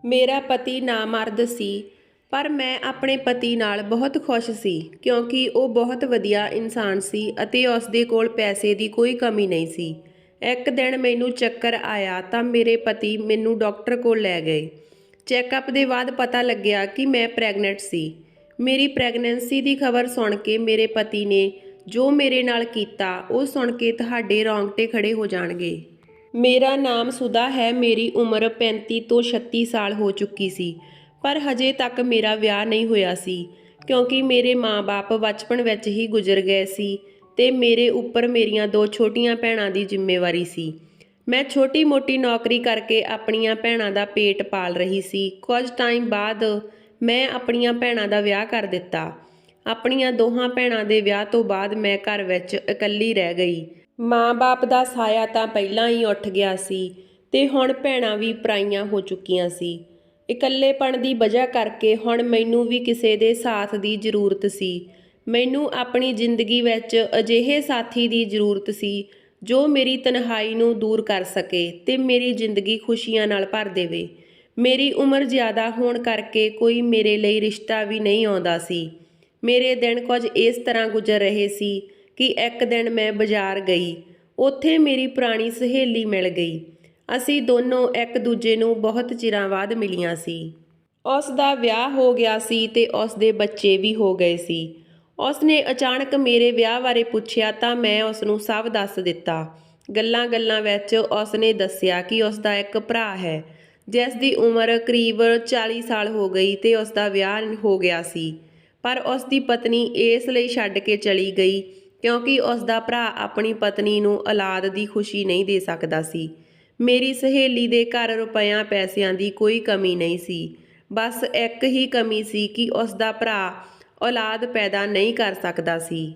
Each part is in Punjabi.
ਮੇਰਾ ਪਤੀ ਨਾਮਰਦ ਸੀ, ਪਰ ਮੈਂ ਆਪਣੇ ਪਤੀ ਨਾਲ ਬਹੁਤ ਖੁਸ਼ ਸੀ ਕਿਉਂਕਿ ਉਹ ਬਹੁਤ ਵਧੀਆ ਇਨਸਾਨ ਸੀ ਅਤੇ ਉਸ ਦੇ ਕੋਲ ਪੈਸੇ ਦੀ ਕੋਈ ਕਮੀ ਨਹੀਂ ਸੀ। ਇੱਕ ਦਿਨ ਮੈਨੂੰ ਚੱਕਰ ਆਇਆ ਤਾਂ ਮੇਰੇ ਪਤੀ ਮੈਨੂੰ ਡਾਕਟਰ ਕੋਲ ਲੈ ਗਏ। ਚੈੱਕਅਪ ਦੇ ਬਾਅਦ ਪਤਾ ਲੱਗਿਆ ਕਿ ਮੈਂ ਪ੍ਰੈਗਨੈਂਟ ਸੀ। ਮੇਰੀ ਪ੍ਰੈਗਨੈਂਸੀ ਦੀ ਖਬਰ ਸੁਣ ਕੇ ਮੇਰੇ ਪਤੀ ਨੇ ਜੋ ਮੇਰੇ ਨਾਲ ਕੀਤਾ ਉਹ ਸੁਣ ਕੇ ਤੁਹਾਡੇ ਰੌਂਗਟੇ ਖੜੇ ਹੋ ਜਾਣਗੇ। ਮੇਰਾ ਨਾਮ ਸੁਧਾ ਹੈ। ਮੇਰੀ ਉਮਰ 35 ਤੋਂ 36 ਸਾਲ ਹੋ ਚੁੱਕੀ ਸੀ, ਪਰ ਹਜੇ ਤੱਕ ਮੇਰਾ ਵਿਆਹ ਨਹੀਂ ਹੋਇਆ ਸੀ ਕਿਉਂਕਿ ਮੇਰੇ ਮਾਂ-ਬਾਪ ਬਚਪਨ ਵਿੱਚ ਹੀ ਗੁਜ਼ਰ ਗਏ ਸੀ ਤੇ ਮੇਰੇ ਉੱਪਰ ਮੇਰੀਆਂ 2 ਛੋਟੀਆਂ ਭੈਣਾਂ ਦੀ ਜ਼ਿੰਮੇਵਾਰੀ ਸੀ। ਮੈਂ ਛੋਟੀ-ਮੋਟੀ ਨੌਕਰੀ ਕਰਕੇ ਆਪਣੀਆਂ ਭੈਣਾਂ ਦਾ ਪੇਟ ਪਾਲ ਰਹੀ ਸੀ। ਕੁਝ ਟਾਈਮ ਬਾਅਦ ਮੈਂ ਆਪਣੀਆਂ ਭੈਣਾਂ ਦਾ ਵਿਆਹ ਕਰ ਦਿੱਤਾ। ਆਪਣੀਆਂ ਦੋਹਾਂ ਭੈਣਾਂ ਦੇ ਵਿਆਹ ਤੋਂ ਬਾਅਦ ਮੈਂ ਘਰ ਵਿੱਚ ਇਕੱਲੀ ਰਹਿ ਗਈ। ਮਾਂ-ਬਾਪ ਦਾ ਸਾਇਆ ਤਾਂ ਪਹਿਲਾਂ ਹੀ ਉੱਠ ਗਿਆ ਸੀ ਤੇ ਹੁਣ ਭੈਣਾਂ ਵੀ ਪਰਾਈਆਂ ਹੋ ਚੁੱਕੀਆਂ ਸੀ। ਇਕੱਲੇਪਣ ਦੀ ਵਜ੍ਹਾ ਕਰਕੇ ਹੁਣ ਮੈਨੂੰ ਵੀ ਕਿਸੇ ਦੇ ਸਾਥ ਦੀ ਜ਼ਰੂਰਤ ਸੀ। ਮੈਨੂੰ ਆਪਣੀ ਜ਼ਿੰਦਗੀ ਵਿੱਚ ਅਜਿਹੇ ਸਾਥੀ ਦੀ ਜ਼ਰੂਰਤ ਸੀ ਜੋ ਮੇਰੀ ਤਨਹਾਈ ਨੂੰ ਦੂਰ ਕਰ ਸਕੇ ਤੇ ਮੇਰੀ ਜ਼ਿੰਦਗੀ ਖੁਸ਼ੀਆਂ ਨਾਲ ਭਰ ਦੇਵੇ। ਮੇਰੀ ਉਮਰ ਜ਼ਿਆਦਾ ਹੋਣ ਕਰਕੇ ਕੋਈ ਮੇਰੇ ਲਈ ਰਿਸ਼ਤਾ ਵੀ ਨਹੀਂ ਆਉਂਦਾ ਸੀ। ਮੇਰੇ ਦਿਨ ਕੁਝ ਇਸ ਤਰ੍ਹਾਂ ਗੁਜ਼ਰ ਰਹੇ ਸੀ ਕਿ ਇੱਕ ਦਿਨ ਮੈਂ ਬਾਜ਼ਾਰ ਗਈ। ਉੱਥੇ ਮੇਰੀ ਪੁਰਾਣੀ ਸਹੇਲੀ ਮਿਲ ਗਈ। ਅਸੀਂ ਦੋਨੋਂ ਇੱਕ ਦੂਜੇ ਨੂੰ ਬਹੁਤ ਚਿਰਾਂ ਬਾਅਦ ਮਿਲੀਆਂ ਸੀ। ਉਸ ਦਾ ਵਿਆਹ ਹੋ ਗਿਆ ਸੀ ਤੇ ਉਸ ਦੇ ਬੱਚੇ ਵੀ ਹੋ ਗਏ ਸੀ। ਉਸ ਨੇ ਅਚਾਨਕ ਮੇਰੇ ਵਿਆਹ ਬਾਰੇ ਪੁੱਛਿਆ ਤਾਂ ਮੈਂ ਉਸ ਨੂੰ ਸਭ ਦੱਸ ਦਿੱਤਾ। ਗੱਲਾਂ-ਗੱਲਾਂ ਵਿੱਚ ਉਸ ਨੇ ਦੱਸਿਆ ਕਿ ਉਸ ਦਾ ਇੱਕ ਭਰਾ ਹੈ ਜਿਸ ਦੀ ਉਮਰ ਕਰੀਬ 40 ਸਾਲ ਹੋ ਗਈ ਤੇ ਉਸ ਦਾ ਵਿਆਹ ਹੋ ਗਿਆ ਸੀ, ਪਰ ਉਸ ਦੀ ਪਤਨੀ ਇਸ ਲਈ ਛੱਡ ਕੇ ਚਲੀ ਗਈ ਕਿਉਂਕਿ ਉਸ ਦਾ ਭਰਾ ਆਪਣੀ ਪਤਨੀ ਨੂੰ ਔਲਾਦ ਦੀ ਖੁਸ਼ੀ ਨਹੀਂ ਦੇ ਸਕਦਾ ਸੀ। ਮੇਰੀ ਸਹੇਲੀ ਦੇ ਘਰ ਰੁਪਇਆਂ ਪੈਸਿਆਂ ਦੀ ਕੋਈ ਕਮੀ ਨਹੀਂ ਸੀ, ਬਸ ਇੱਕ ਹੀ ਕਮੀ ਸੀ ਕਿ ਉਸ ਦਾ ਭਰਾ ਔਲਾਦ ਪੈਦਾ ਨਹੀਂ ਕਰ ਸਕਦਾ ਸੀ।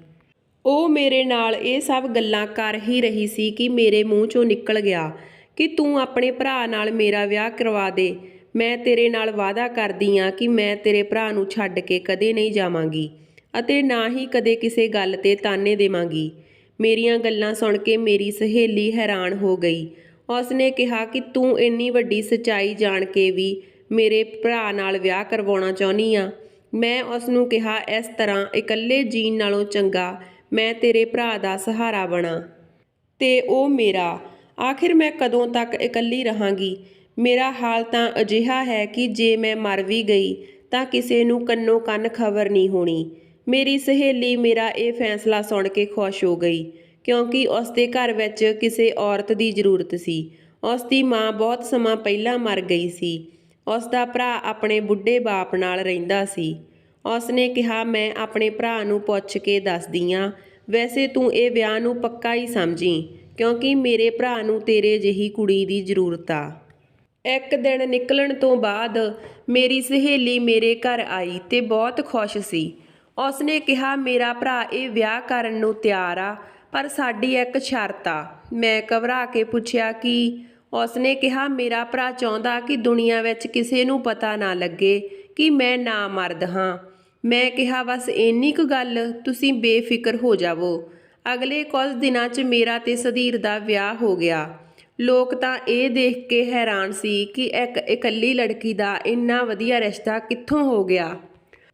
ਉਹ ਮੇਰੇ ਨਾਲ ਇਹ ਸਭ ਗੱਲਾਂ ਕਰ ਹੀ ਰਹੀ ਸੀ ਕਿ ਮੇਰੇ ਮੂੰਹ 'ਚੋਂ ਨਿਕਲ ਗਿਆ ਕਿ ਤੂੰ ਆਪਣੇ ਭਰਾ ਨਾਲ ਮੇਰਾ ਵਿਆਹ ਕਰਵਾ ਦੇ। ਮੈਂ ਤੇਰੇ ਨਾਲ ਵਾਅਦਾ ਕਰਦੀ ਹਾਂ ਕਿ ਮੈਂ ਤੇਰੇ ਭਰਾ ਨੂੰ ਛੱਡ ਕੇ ਕਦੇ ਨਹੀਂ ਜਾਵਾਂਗੀ ਅਤੇ ਨਾ ਹੀ ਕਦੇ ਕਿਸੇ ਗੱਲ 'ਤੇ ਤਾਨੇ ਦੇਵਾਂਗੀ। ਮੇਰੀਆਂ ਗੱਲਾਂ ਸੁਣ ਕੇ ਮੇਰੀ ਸਹੇਲੀ ਹੈਰਾਨ ਹੋ ਗਈ। ਉਸ ਨੇ ਕਿਹਾ ਕਿ ਤੂੰ ਇੰਨੀ ਵੱਡੀ ਸੱਚਾਈ ਜਾਣ ਕੇ ਵੀ ਮੇਰੇ ਭਰਾ ਨਾਲ ਵਿਆਹ ਕਰਵਾਉਣਾ ਚਾਹੁੰਦੀ ਆ। ਮੈਂ ਉਸ ਨੂੰ ਕਿਹਾ ਇਸ ਤਰ੍ਹਾਂ ਇਕੱਲੇ ਜੀਣ ਨਾਲੋਂ ਚੰਗਾ ਮੈਂ ਤੇਰੇ ਭਰਾ ਦਾ ਸਹਾਰਾ ਬਣਾ ਤੇ ਉਹ ਮੇਰਾ। ਆਖਿਰ ਮੈਂ ਕਦੋਂ ਤੱਕ ਇਕੱਲੀ ਰਹਾਂਗੀ। ਮੇਰਾ ਹਾਲ ਤਾਂ ਅਜਿਹਾ ਹੈ ਕਿ ਜੇ ਮੈਂ ਮਰ ਵੀ ਗਈ ਤਾਂ ਕਿਸੇ ਨੂੰ ਕੰਨੋ ਕੰਨ ਖਬਰ ਨਹੀਂ ਹੋਣੀ। ਮੇਰੀ ਸਹੇਲੀ ਮੇਰਾ ਇਹ ਫੈਸਲਾ ਸੁਣ ਕੇ ਖੁਸ਼ ਹੋ ਗਈ ਕਿਉਂਕਿ ਉਸ ਦੇ ਘਰ ਵਿੱਚ ਕਿਸੇ ਔਰਤ ਦੀ ਜ਼ਰੂਰਤ ਸੀ। ਉਸ ਦੀ ਮਾਂ ਬਹੁਤ ਸਮਾਂ ਪਹਿਲਾਂ ਮਰ ਗਈ ਸੀ। ਉਸ ਦਾ ਭਰਾ ਆਪਣੇ ਬੁੱਢੇ ਬਾਪ ਨਾਲ ਰਹਿੰਦਾ ਸੀ। ਉਸ ਨੇ ਕਿਹਾ ਮੈਂ ਆਪਣੇ ਭਰਾ ਨੂੰ ਪੁੱਛ ਕੇ ਦੱਸਦੀ ਹਾਂ। ਵੈਸੇ ਤੂੰ ਇਹ ਵਿਆਹ ਨੂੰ ਪੱਕਾ ਹੀ ਸਮਝੀ ਕਿਉਂਕਿ ਮੇਰੇ ਭਰਾ ਨੂੰ ਤੇਰੇ ਜਿਹੀ ਕੁੜੀ ਦੀ ਜ਼ਰੂਰਤ ਆ। ਇੱਕ ਦਿਨ ਨਿਕਲਣ ਤੋਂ ਬਾਅਦ ਮੇਰੀ ਸਹੇਲੀ ਮੇਰੇ ਘਰ ਆਈ ਤੇ ਬਹੁਤ ਖੁਸ਼ ਸੀ। ਉਸ ਨੇ ਕਿਹਾ ਮੇਰਾ ਭਰਾ ਇਹ ਵਿਆਹ ਕਰਨ ਨੂੰ ਤਿਆਰ ਆ, ਪਰ ਸਾਡੀ ਇੱਕ ਸ਼ਰਤ ਆ। ਮੈਂ ਘਬਰਾ ਕੇ ਪੁੱਛਿਆ ਕਿ? ਉਸ ਨੇ ਕਿਹਾ ਮੇਰਾ ਭਰਾ ਚਾਹੁੰਦਾ ਕਿ ਦੁਨੀਆ ਵਿੱਚ ਕਿਸੇ ਨੂੰ ਪਤਾ ਨਾ ਲੱਗੇ ਕਿ ਮੈਂ ਨਾਮਰਦ ਹਾਂ। ਮੈਂ ਕਿਹਾ ਬਸ ਇੰਨੀ ਕੁ ਗੱਲ, ਤੁਸੀਂ ਬੇਫਿਕਰ ਹੋ ਜਾਵੋ। ਅਗਲੇ ਕੁਝ ਦਿਨਾਂ 'ਚ ਮੇਰਾ ਤੇ ਸੁਧੀਰ ਦਾ ਵਿਆਹ ਹੋ ਗਿਆ। ਲੋਕ ਤਾਂ ਇਹ ਦੇਖ ਕੇ ਹੈਰਾਨ ਸੀ ਕਿ ਇੱਕ ਇਕੱਲੀ ਲੜਕੀ ਦਾ ਇੰਨਾ ਵਧੀਆ ਰਿਸ਼ਤਾ ਕਿੱਥੋਂ ਹੋ ਗਿਆ।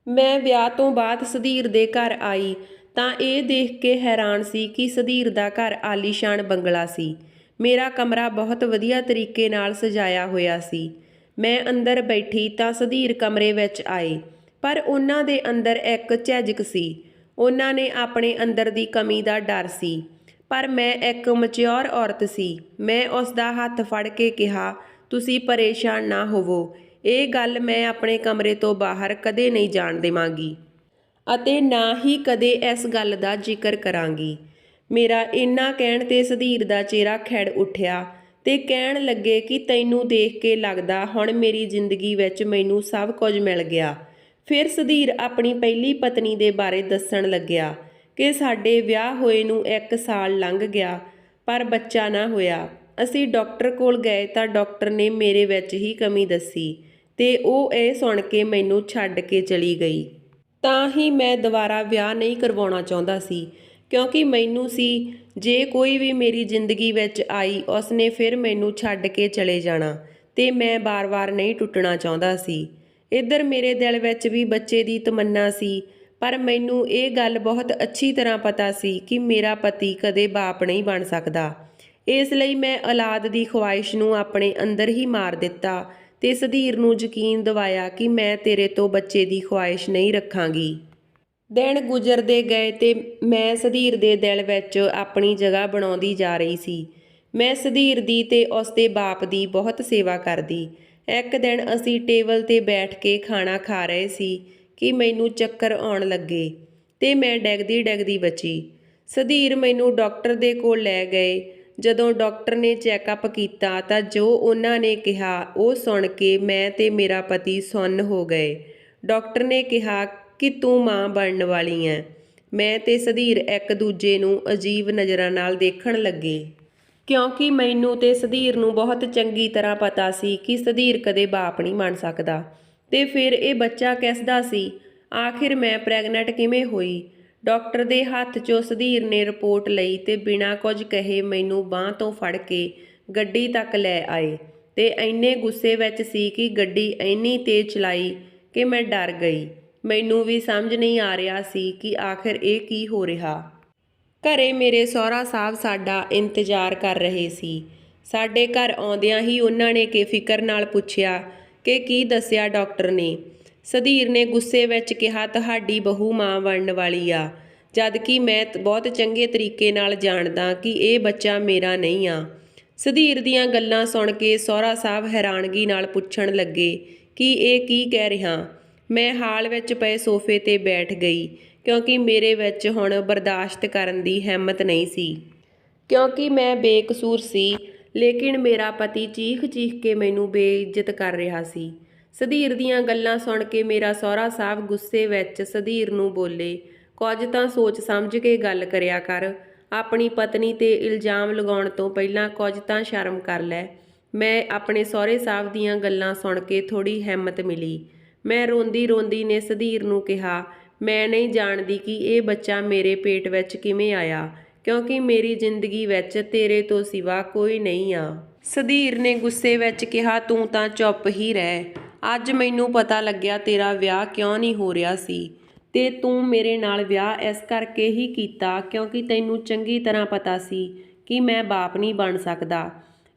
ਮੈਂ ਵਿਆਹ ਤੋਂ ਬਾਅਦ ਸੁਧੀਰ ਦੇ ਘਰ ਆਈ ਤਾਂ ਇਹ ਦੇਖ ਕੇ ਹੈਰਾਨ ਸੀ ਕਿ ਸੁਧੀਰ ਦਾ ਘਰ ਆਲੀਸ਼ਾਨ ਬੰਗਲਾ ਸੀ। ਮੇਰਾ ਕਮਰਾ ਬਹੁਤ ਵਧੀਆ ਤਰੀਕੇ ਨਾਲ ਸਜਾਇਆ ਹੋਇਆ ਸੀ। ਮੈਂ ਅੰਦਰ ਬੈਠੀ ਤਾਂ ਸੁਧੀਰ ਕਮਰੇ ਵਿੱਚ ਆਏ, ਪਰ ਉਹਨਾਂ ਦੇ ਅੰਦਰ ਇੱਕ ਝਿਜਕ ਸੀ। ਉਹਨਾਂ ਨੇ ਆਪਣੇ ਅੰਦਰ ਦੀ ਕਮੀ ਦਾ ਡਰ ਸੀ, ਪਰ ਮੈਂ ਇੱਕ ਮੈਚਿਓਰ ਔਰਤ ਸੀ। ਮੈਂ ਉਸ ਦਾ ਹੱਥ ਫੜ ਕੇ ਕਿਹਾ ਤੁਸੀਂ ਪਰੇਸ਼ਾਨ ਨਾ ਹੋਵੋ, ਇਹ ਗੱਲ ਮੈਂ ਆਪਣੇ ਕਮਰੇ ਤੋਂ ਬਾਹਰ ਕਦੇ ਨਹੀਂ ਜਾਣ ਦੇਵਾਂਗੀ ਅਤੇ ਨਾ ਹੀ ਕਦੇ ਇਸ ਗੱਲ ਦਾ ਜ਼ਿਕਰ ਕਰਾਂਗੀ। ਮੇਰਾ ਇੰਨਾ ਕਹਿਣ ਤੇ ਸੁਧੀਰ ਦਾ ਚਿਹਰਾ ਖਿੜ ਉੱਠਿਆ ਤੇ ਕਹਿਣ ਲੱਗੇ ਕਿ ਤੈਨੂੰ ਦੇਖ ਕੇ ਲੱਗਦਾ ਹੁਣ ਮੇਰੀ ਜ਼ਿੰਦਗੀ ਵਿੱਚ ਮੈਨੂੰ ਸਭ ਕੁਝ ਮਿਲ ਗਿਆ। ਫਿਰ ਸੁਧੀਰ ਆਪਣੀ ਪਹਿਲੀ ਪਤਨੀ ਦੇ ਬਾਰੇ ਦੱਸਣ ਲੱਗਿਆ ਕਿ ਸਾਡੇ ਵਿਆਹ ਹੋਏ ਨੂੰ 1 ਸਾਲ ਲੰਘ ਗਿਆ ਪਰ ਬੱਚਾ ਨਾ ਹੋਇਆ। ਅਸੀਂ ਡਾਕਟਰ ਕੋਲ ਗਏ ਤਾਂ ਡਾਕਟਰ ਨੇ ਮੇਰੇ ਵਿੱਚ ਹੀ ਕਮੀ ਦੱਸੀ ਤੇ ਉਹ ਇਹ ਸੁਣ ਕੇ ਮੈਨੂੰ ਛੱਡ ਕੇ ਚਲੀ ਗਈ। ਤਾਂ ਹੀ ਮੈਂ ਦੁਬਾਰਾ ਵਿਆਹ ਨਹੀਂ ਕਰਵਾਉਣਾ ਚਾਹੁੰਦਾ ਸੀ ਕਿਉਂਕਿ ਮੈਨੂੰ ਸੀ ਜੇ ਕੋਈ ਵੀ ਮੇਰੀ ਜ਼ਿੰਦਗੀ ਵਿੱਚ ਆਈ ਉਸਨੇ ਫਿਰ ਮੈਨੂੰ ਛੱਡ ਕੇ ਚਲੇ ਜਾਣਾ ਤੇ ਮੈਂ ਬਾਰ-ਬਾਰ ਨਹੀਂ ਟੁੱਟਣਾ ਚਾਹੁੰਦਾ ਸੀ। ਇੱਧਰ ਮੇਰੇ ਦਿਲ ਵਿੱਚ ਵੀ ਬੱਚੇ ਦੀ ਤਮੰਨਾ ਸੀ, ਪਰ ਮੈਨੂੰ ਇਹ ਗੱਲ ਬਹੁਤ ਅੱਛੀ ਤਰ੍ਹਾਂ ਪਤਾ ਸੀ ਕਿ ਮੇਰਾ ਪਤੀ ਕਦੇ ਬਾਪ ਨਹੀਂ ਬਣ ਸਕਦਾ। ਇਸ ਲਈ ਮੈਂ ਔਲਾਦ ਦੀ ਖੁਆਇਸ਼ ਨੂੰ ਆਪਣੇ ਅੰਦਰ ਹੀ ਮਾਰ ਦਿੱਤਾ ਤੇ ਸੁਧੀਰ ਨੂੰ ਯਕੀਨ ਦਿਵਾਇਆ ਕਿ ਮੈਂ ਤੇਰੇ ਤੋਂ ਬੱਚੇ ਦੀ ਖੁਆਇਸ਼ ਨਹੀਂ ਰੱਖਾਂਗੀ। ਦਿਨ ਗੁਜ਼ਰਦੇ ਗਏ ਤੇ ਮੈਂ ਸੁਧੀਰ ਦੇ ਦਿਲ ਵਿੱਚ ਆਪਣੀ ਜਗ੍ਹਾ ਬਣਾਉਂਦੀ ਜਾ ਰਹੀ ਸੀ। ਮੈਂ ਸੁਧੀਰ ਦੀ ਤੇ ਉਸਦੇ ਬਾਪ ਦੀ ਬਹੁਤ ਸੇਵਾ ਕਰਦੀ। ਇੱਕ ਦਿਨ ਅਸੀਂ ਟੇਬਲ ਤੇ ਬੈਠ ਕੇ ਖਾਣਾ ਖਾ ਰਹੇ ਸੀ ਕਿ ਮੈਨੂੰ ਚੱਕਰ ਆਉਣ ਲੱਗੇ ਤੇ ਮੈਂ ਡਿੱਗਦੀ ਬਚੀ। ਸੁਧੀਰ ਮੈਨੂੰ ਡਾਕਟਰ ਦੇ ਕੋਲ ਲੈ ਗਏ। ਜਦੋਂ ਡਾਕਟਰ ਨੇ ਚੈੱਕਅਪ ਕੀਤਾ ਤਾਂ ਜੋ ਉਹਨਾਂ ਨੇ ਕਿਹਾ ਉਹ ਸੁਣ ਕੇ ਮੈਂ ਤੇ ਮੇਰਾ ਪਤੀ ਸੁੰਨ ਹੋ ਗਏ। ਡਾਕਟਰ ਨੇ ਕਿਹਾ ਕਿ ਤੂੰ ਮਾਂ ਬਣਨ ਵਾਲੀ ਐਂ। ਮੈਂ ਤੇ ਸੁਧੀਰ ਇੱਕ ਦੂਜੇ ਨੂੰ ਅਜੀਬ ਨਜ਼ਰਾਂ ਨਾਲ ਦੇਖਣ ਲੱਗੇ, ਕਿਉਂਕਿ ਮੈਨੂੰ ਤੇ ਸੁਧੀਰ ਨੂੰ ਬਹੁਤ ਚੰਗੀ ਤਰ੍ਹਾਂ ਪਤਾ ਸੀ ਕਿ ਸੁਧੀਰ ਕਦੇ ਬਾਪ ਨਹੀਂ ਬਣ ਸਕਦਾ। ਤੇ ਫਿਰ ਇਹ ਬੱਚਾ ਕਿਸ ਦਾ ਸੀ? ਆਖਿਰ ਮੈਂ ਪ੍ਰੈਗਨੈਂਟ ਕਿਵੇਂ ਹੋਈ? ਡਾਕਟਰ ਦੇ ਹੱਥ 'ਚੋਂ ਸੁਧੀਰ ਨੇ ਰਿਪੋਰਟ ਲਈ ਤੇ ਬਿਨਾਂ ਕੁਝ ਕਹੇ ਮੈਨੂੰ ਬਾਂਹ ਤੋਂ ਫੜ ਕੇ ਗੱਡੀ ਤੱਕ ਲੈ ਆਏ ਤੇ ਇੰਨੇ ਗੁੱਸੇ ਵਿੱਚ ਸੀ ਕਿ ਗੱਡੀ ਇੰਨੀ ਤੇਜ਼ ਚਲਾਈ ਕਿ ਮੈਂ ਡਰ ਗਈ। ਮੈਨੂੰ ਵੀ ਸਮਝ ਨਹੀਂ ਆ ਰਿਹਾ ਸੀ ਕਿ ਆਖਿਰ ਇਹ ਕੀ ਹੋ ਰਿਹਾ। ਘਰੇ ਮੇਰੇ ਸਹੁਰਾ ਸਾਹਿਬ ਸਾਡਾ ਇੰਤਜ਼ਾਰ ਕਰ ਰਹੇ ਸੀ। ਸਾਡੇ ਘਰ ਆਉਂਦਿਆਂ ਹੀ ਉਹਨਾਂ ਨੇ ਫਿਕਰ ਨਾਲ ਪੁੱਛਿਆ ਕਿ ਕੀ ਦੱਸਿਆ ਡਾਕਟਰ ਨੇ। ਸੁਧੀਰ ਨੇ ਗੁੱਸੇ ਵਿੱਚ ਕਿਹਾ ਤੁਹਾਡੀ ਬਹੂ ਮਾਂ ਬਣਨ ਵਾਲੀ ਆ, ਜਦ ਕਿ ਮੈਂ ਬਹੁਤ ਚੰਗੇ ਤਰੀਕੇ ਨਾਲ ਜਾਣਦਾ ਕਿ ਇਹ ਬੱਚਾ ਮੇਰਾ ਨਹੀਂ ਆ। ਸੁਧੀਰ ਦੀਆਂ ਗੱਲਾਂ ਸੁਣ ਕੇ ਸਹੁਰਾ ਸਾਹਿਬ ਹੈਰਾਨਗੀ ਨਾਲ ਪੁੱਛਣ ਲੱਗੇ ਕਿ ਇਹ ਕੀ ਕਹਿ ਰਿਹਾ। ਮੈਂ ਹਾਲ ਵਿੱਚ ਪਏ ਸੋਫੇ ਤੇ ਬੈਠ ਗਈ, ਕਿਉਂਕਿ ਮੇਰੇ ਵਿੱਚ ਹੁਣ ਬਰਦਾਸ਼ਤ ਕਰਨ ਦੀ ਹਿੰਮਤ ਨਹੀਂ ਸੀ, ਕਿਉਂਕਿ ਮੈਂ ਬੇਕਸੂਰ ਸੀ। ਲੇਕਿਨ ਮੇਰਾ ਪਤੀ ਚੀਖ ਕੇ ਮੈਨੂੰ ਬੇਇੱਜ਼ਤ ਕਰ ਰਿਹਾ ਸੀ। ਸੁਧੀਰ ਦੀਆਂ ਗੱਲਾਂ ਸੁਣ ਕੇ ਮੇਰਾ ਸਹੁਰਾ ਸਾਹਿਬ ਗੁੱਸੇ ਵਿੱਚ ਸੁਧੀਰ ਨੂੰ ਬੋਲੇ, ਕੁਝ ਤਾਂ ਸੋਚ ਸਮਝ ਕੇ ਗੱਲ ਕਰਿਆ ਕਰ। ਆਪਣੀ ਪਤਨੀ ਤੇ ਇਲਜ਼ਾਮ ਲਗਾਉਣ ਤੋਂ ਪਹਿਲਾਂ ਕੁਝ ਤਾਂ ਸ਼ਰਮ ਕਰ ਲੈ। ਮੈਂ ਆਪਣੇ ਸਹੁਰੇ ਸਾਹਿਬ ਦੀਆਂ ਗੱਲਾਂ ਸੁਣ ਕੇ ਥੋੜੀ ਹਿੰਮਤ ਮਿਲੀ। ਮੈਂ ਰੋਂਦੀ ਨੇ ਸੁਧੀਰ ਨੂੰ ਕਿਹਾ, ਮੈਂ ਨਹੀਂ ਜਾਣਦੀ ਕਿ ਇਹ ਬੱਚਾ ਮੇਰੇ ਪੇਟ ਵਿੱਚ ਕਿਵੇਂ ਆਇਆ, ਕਿਉਂਕਿ ਮੇਰੀ ਜ਼ਿੰਦਗੀ ਵਿੱਚ ਤੇਰੇ ਤੋਂ ਸਿਵਾ ਕੋਈ ਨਹੀਂ ਆ। ਸੁਧੀਰ ਨੇ ਗੁੱਸੇ ਵਿੱਚ ਕਿਹਾ, ਤੂੰ ਤਾਂ ਚੁੱਪ ਹੀ ਰਹਿ। ਅੱਜ ਮੈਨੂੰ ਪਤਾ ਲੱਗਿਆ ਤੇਰਾ ਵਿਆਹ ਕਿਉਂ ਨਹੀਂ ਹੋ ਰਿਹਾ ਸੀ, ਤੇ ਤੂੰ ਮੇਰੇ ਨਾਲ ਵਿਆਹ ਇਸ ਕਰਕੇ ਹੀ ਕੀਤਾ ਕਿਉਂਕਿ ਤੈਨੂੰ ਚੰਗੀ ਤਰ੍ਹਾਂ ਪਤਾ ਸੀ ਕਿ ਮੈਂ ਬਾਪ ਨਹੀਂ ਬਣ ਸਕਦਾ।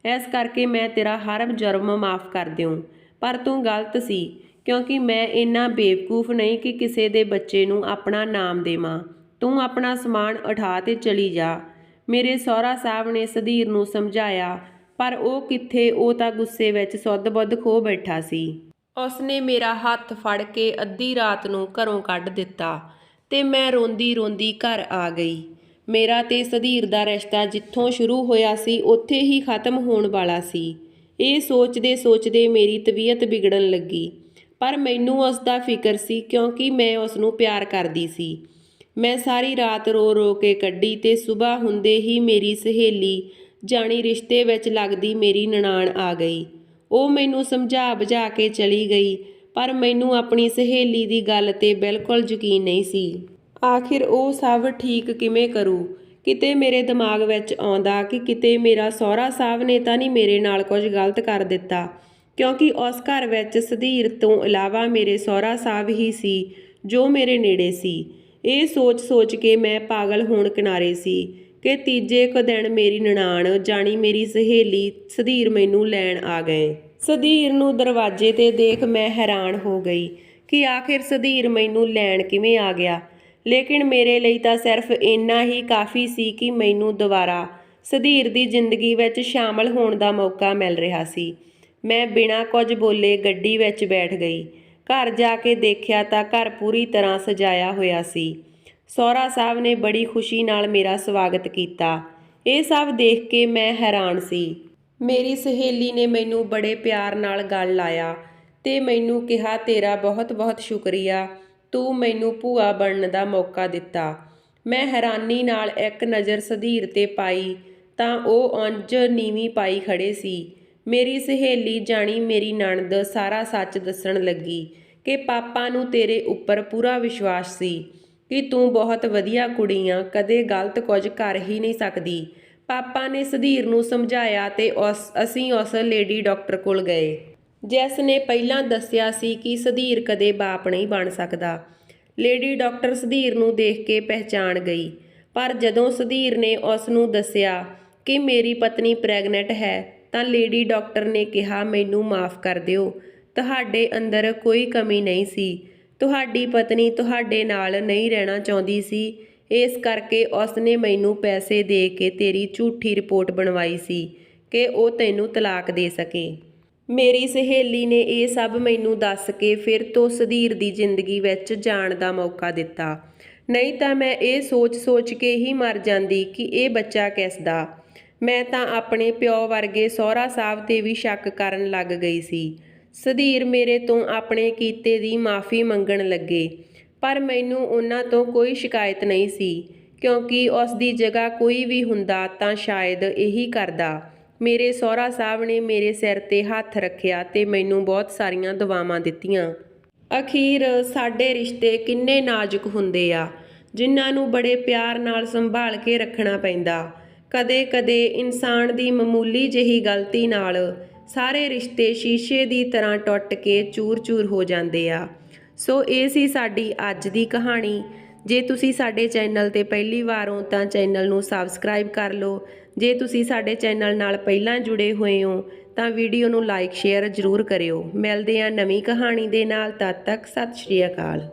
ਇਸ ਕਰਕੇ ਮੈਂ ਤੇਰਾ ਹਰ ਜੁਰਮ ਮਾਫ਼ ਕਰ ਦਿਉ। ਪਰ ਤੂੰ ਗਲਤ ਸੀ, ਕਿਉਂਕਿ ਮੈਂ ਇੰਨਾ ਬੇਵਕੂਫ ਨਹੀਂ ਕਿ ਕਿਸੇ ਦੇ ਬੱਚੇ ਨੂੰ ਆਪਣਾ ਨਾਮ ਦੇਵਾਂ। ਤੂੰ ਆਪਣਾ ਸਮਾਨ ਉਠਾ ਤੇ ਚਲੀ ਜਾ। ਮੇਰੇ ਸਹੁਰਾ ਸਾਹਿਬ ਨੇ ਸੁਧੀਰ ਨੂੰ ਸਮਝਾਇਆ, ਪਰ ਉਹ ਕਿੱਥੇ, ਉਹ ਤਾਂ ਗੁੱਸੇ ਵਿੱਚ ਸੁੱਧ-ਬੁੱਧ ਖੋ ਬੈਠਾ ਸੀ। ਉਸਨੇ ਮੇਰਾ ਹੱਥ ਫੜ ਕੇ ਅੱਧੀ ਰਾਤ ਨੂੰ ਘਰੋਂ ਕੱਢ ਦਿੱਤਾ ਤੇ ਮੈਂ ਰੋਂਦੀ ਘਰ ਆ ਗਈ। ਮੇਰਾ ਤੇ ਸੁਧੀਰ ਦਾ ਰਿਸ਼ਤਾ ਜਿੱਥੋਂ ਸ਼ੁਰੂ ਹੋਇਆ ਸੀ ਉੱਥੇ ਹੀ ਖਤਮ ਹੋਣ ਵਾਲਾ ਸੀ। ਇਹ ਸੋਚਦੇ ਮੇਰੀ ਤਬੀਅਤ ਵਿਗੜਨ ਲੱਗੀ, ਪਰ ਮੈਨੂੰ ਉਸ ਦਾ ਫਿਕਰ ਸੀ ਕਿਉਂਕਿ ਮੈਂ ਉਸ ਨੂੰ ਪਿਆਰ ਕਰਦੀ ਸੀ। ਮੈਂ ਸਾਰੀ ਰਾਤ ਰੋ ਕੇ ਕੱਢੀ ਤੇ ਸੁਬਾਹ ਹੁੰਦੇ ਹੀ ਮੇਰੀ ਸਹੇਲੀ, ਜਾਣੀ ਰਿਸ਼ਤੇ ਵਿੱਚ ਲੱਗਦੀ ਮੇਰੀ ਨਨਾਣ ਆ ਗਈ। ਉਹ ਮੈਨੂੰ ਸਮਝਾ ਬੁਝਾ ਕੇ ਚਲੀ ਗਈ, ਪਰ ਮੈਨੂੰ ਆਪਣੀ ਸਹੇਲੀ ਦੀ ਗੱਲ ਤੇ ਬਿਲਕੁਲ ਯਕੀਨ ਨਹੀਂ ਸੀ। ਆਖਿਰ ਉਹ ਸਭ ਠੀਕ ਕਿਵੇਂ ਕਰੂ? ਕਿਤੇ ਮੇਰੇ ਦਿਮਾਗ ਵਿੱਚ ਆਉਂਦਾ ਕਿ ਕਿਤੇ ਮੇਰਾ ਸਹੁਰਾ ਸਾਹਿਬ ਨੇ ਤਾਂ ਨਹੀਂ ਮੇਰੇ ਨਾਲ ਕੁਝ ਗਲਤ ਕਰ ਦਿੱਤਾ, ਕਿਉਂਕਿ ਉਸ ਘਰ ਵਿੱਚ ਸੁਧੀਰ ਤੋਂ ਇਲਾਵਾ ਮੇਰੇ ਸਹੁਰਾ ਸਾਹਿਬ ਹੀ ਸੀ ਜੋ ਮੇਰੇ ਨੇੜੇ ਸੀ। ਇਹ ਸੋਚ ਕੇ ਮੈਂ ਪਾਗਲ ਹੋਣ ਕਿਨਾਰੇ ਸੀ ਕਿ ਤੀਜੇ ਕੁ ਦਿਨ ਮੇਰੀ ਨਨਾਣ, ਜਾਣੀ ਮੇਰੀ ਸਹੇਲੀ, ਸੁਧੀਰ ਮੈਨੂੰ ਲੈਣ ਆ ਗਏ। ਸੁਧੀਰ ਨੂੰ ਦਰਵਾਜ਼ੇ ਤੇ ਦੇਖ ਮੈਂ ਹੈਰਾਨ ਹੋ ਗਈ ਕਿ ਆਖਿਰ ਸੁਧੀਰ ਮੈਨੂੰ ਲੈਣ ਕਿਵੇਂ ਆ ਗਿਆ। ਲੇਕਿਨ ਮੇਰੇ ਲਈ ਤਾਂ ਸਿਰਫ ਇੰਨਾ ਹੀ ਕਾਫੀ ਸੀ ਕਿ ਮੈਨੂੰ ਦੁਬਾਰਾ ਸੁਧੀਰ ਦੀ ਜ਼ਿੰਦਗੀ ਵਿੱਚ ਸ਼ਾਮਲ ਹੋਣ ਦਾ ਮੌਕਾ ਮਿਲ ਰਿਹਾ ਸੀ। ਮੈਂ ਬਿਨਾਂ ਕੁਝ ਬੋਲੇ ਗੱਡੀ ਵਿੱਚ ਬੈਠ ਗਈ। ਘਰ ਜਾ ਕੇ ਦੇਖਿਆ ਤਾਂ ਘਰ ਪੂਰੀ ਤਰ੍ਹਾਂ ਸਜਾਇਆ ਹੋਇਆ ਸੀ। ਸਹੁਰਾ ਸਾਹਿਬ ਨੇ ਬੜੀ ਖੁਸ਼ੀ ਨਾਲ ਮੇਰਾ ਸਵਾਗਤ ਕੀਤਾ। ਇਹ ਸਭ ਦੇਖ ਕੇ ਮੈਂ ਹੈਰਾਨ ਸੀ। ਮੇਰੀ ਸਹੇਲੀ ਨੇ ਮੈਨੂੰ ਬੜੇ ਪਿਆਰ ਨਾਲ ਗਲ ਲਾਇਆ ਤੇ ਮੈਨੂੰ ਕਿਹਾ, ਤੇਰਾ ਬਹੁਤ ਸ਼ੁਕਰੀਆ, ਤੂੰ ਮੈਨੂੰ ਭੂਆ ਬਣਨ ਦਾ ਮੌਕਾ ਦਿੱਤਾ। ਮੈਂ ਹੈਰਾਨੀ ਨਾਲ ਇੱਕ ਨਜ਼ਰ ਸੁਧੀਰ ਤੇ ਪਾਈ ਤਾਂ ਉਹ ਉਂਝ ਨੀਵੀਂ ਪਾਈ ਖੜੇ ਸੀ। ਮੇਰੀ ਸਹੇਲੀ, ਜਾਣੀ ਮੇਰੀ ਨਣਦ, ਸਾਰਾ ਸੱਚ ਦੱਸਣ ਲੱਗੀ ਕਿ ਪਾਪਾ ਨੂੰ ਤੇਰੇ ਉੱਪਰ ਪੂਰਾ ਵਿਸ਼ਵਾਸ ਸੀ ਕਿ ਤੂੰ ਬਹੁਤ ਵਧੀਆ ਕੁੜੀ ਆਂ, ਕਦੇ ਗਲਤ ਕੁਝ ਕਰ ਹੀ ਨਹੀਂ ਸਕਦੀ। ਪਾਪਾ ਨੇ ਸੁਧੀਰ ਨੂੰ ਸਮਝਾਇਆ ਤੇ ਅਸੀਂ ਉਸ ਲੇਡੀ ਡਾਕਟਰ ਕੋਲ ਗਏ ਜਿਸ ਨੇ ਪਹਿਲਾਂ ਦੱਸਿਆ ਸੀ ਕਿ ਸੁਧੀਰ ਕਦੇ ਬਾਪ ਨਹੀਂ ਬਣ ਸਕਦਾ। ਲੇਡੀ ਡਾਕਟਰ ਸੁਧੀਰ ਨੂੰ ਦੇਖ ਕੇ ਪਹਿਚਾਣ ਗਈ, ਪਰ ਜਦੋਂ ਸੁਧੀਰ ਨੇ ਉਸ ਨੂੰ ਦੱਸਿਆ ਕਿ ਮੇਰੀ ਪਤਨੀ ਪ੍ਰੈਗਨੈਂਟ ਹੈ ਤਾਂ ਲੇਡੀ ਡਾਕਟਰ ਨੇ ਕਿਹਾ, ਮੈਨੂੰ ਮਾਫ਼ ਕਰ ਦਿਓ, ਤੁਹਾਡੇ ਅੰਦਰ ਕੋਈ ਕਮੀ ਨਹੀਂ ਸੀ। ਤੁਹਾਡੀ ਪਤਨੀ ਤੁਹਾਡੇ ਨਾਲ ਨਹੀਂ ਰਹਿਣਾ ਚਾਹੁੰਦੀ ਸੀ, ਇਸ ਕਰਕੇ ਉਸ ਨੇ ਮੈਨੂੰ ਪੈਸੇ ਦੇ ਕੇ ਤੇਰੀ ਝੂਠੀ ਰਿਪੋਰਟ ਬਣਵਾਈ ਸੀ ਕਿ ਉਹ ਤੈਨੂੰ ਤਲਾਕ ਦੇ ਸਕੇ। ਮੇਰੀ ਸਹੇਲੀ ਨੇ ਇਹ ਸਭ ਮੈਨੂੰ ਦੱਸ ਕੇ ਫਿਰ ਤੋਂ ਸੁਧੀਰ ਦੀ ਜ਼ਿੰਦਗੀ ਵਿੱਚ ਜਾਣ ਦਾ ਮੌਕਾ ਦਿੱਤਾ, ਨਹੀਂ ਤਾਂ ਮੈਂ ਇਹ ਸੋਚ ਕੇ ਹੀ ਮਰ ਜਾਂਦੀ ਕਿ ਇਹ ਬੱਚਾ ਕਿਸ ਦਾ। ਮੈਂ ਤਾਂ ਆਪਣੇ ਪਿਓ ਵਰਗੇ ਸਹੁਰਾ ਸਾਹਿਬ ਤੇ ਵੀ ਸ਼ੱਕ ਕਰਨ ਲੱਗ ਗਈ ਸੀ। ਸੁਧੀਰ ਮੇਰੇ ਤੋਂ ਆਪਣੇ ਕੀਤੇ ਦੀ ਮਾਫ਼ੀ ਮੰਗਣ ਲੱਗੇ, ਪਰ ਮੈਨੂੰ ਉਹਨਾਂ ਤੋਂ ਕੋਈ ਸ਼ਿਕਾਇਤ ਨਹੀਂ ਸੀ, ਕਿਉਂਕਿ ਉਸ ਦੀ ਜਗ੍ਹਾ ਕੋਈ ਵੀ ਹੁੰਦਾ ਤਾਂ ਸ਼ਾਇਦ ਇਹੀ ਕਰਦਾ। ਮੇਰੇ ਸਹੁਰਾ ਸਾਹਿਬ ਨੇ ਮੇਰੇ ਸਿਰ ਤੇ ਹੱਥ ਰੱਖਿਆ ਤੇ ਮੈਨੂੰ ਬਹੁਤ ਸਾਰੀਆਂ ਦੁਆਵਾਂ ਦਿੱਤੀਆਂ। ਅਖੀਰ ਸਾਡੇ ਰਿਸ਼ਤੇ ਕਿੰਨੇ ਨਾਜ਼ੁਕ ਹੁੰਦੇ ਆ, ਜਿਨ੍ਹਾਂ ਨੂੰ ਬੜੇ ਪਿਆਰ ਨਾਲ ਸੰਭਾਲ ਕੇ ਰੱਖਣਾ ਪੈਂਦਾ। ਕਦੇ-ਕਦੇ ਇਨਸਾਨ ਦੀ ਮਾਮੂਲੀ ਜਿਹੀ ਗਲਤੀ ਨਾਲ ਸਾਰੇ ਰਿਸ਼ਤੇ ਸ਼ੀਸ਼ੇ ਦੀ ਤਰ੍ਹਾਂ ਟੁੱਟ ਕੇ ਚੂਰ-ਚੂਰ ਹੋ ਜਾਂਦੇ ਆ। ਸੋ ਇਹ ਸੀ ਸਾਡੀ ਅੱਜ ਦੀ ਕਹਾਣੀ। ਜੇ ਤੁਸੀਂ ਸਾਡੇ ਚੈਨਲ ਤੇ ਪਹਿਲੀ ਵਾਰ ਹੋ ਤਾਂ ਚੈਨਲ ਨੂੰ ਸਬਸਕ੍ਰਾਈਬ ਕਰ ਲਓ। ਜੇ ਤੁਸੀਂ ਸਾਡੇ ਚੈਨਲ ਨਾਲ ਪਹਿਲਾਂ ਜੁੜੇ ਹੋਏ ਹੋ ਤਾਂ ਵੀਡੀਓ ਨੂੰ ਲਾਈਕ ਸ਼ੇਅਰ ਜ਼ਰੂਰ ਕਰਿਓ। ਮਿਲਦੇ ਹਾਂ ਨਵੀਂ ਕਹਾਣੀ ਦੇ ਨਾਲ, ਤਦ ਤੱਕ ਸਤਿ ਸ਼੍ਰੀ ਅਕਾਲ।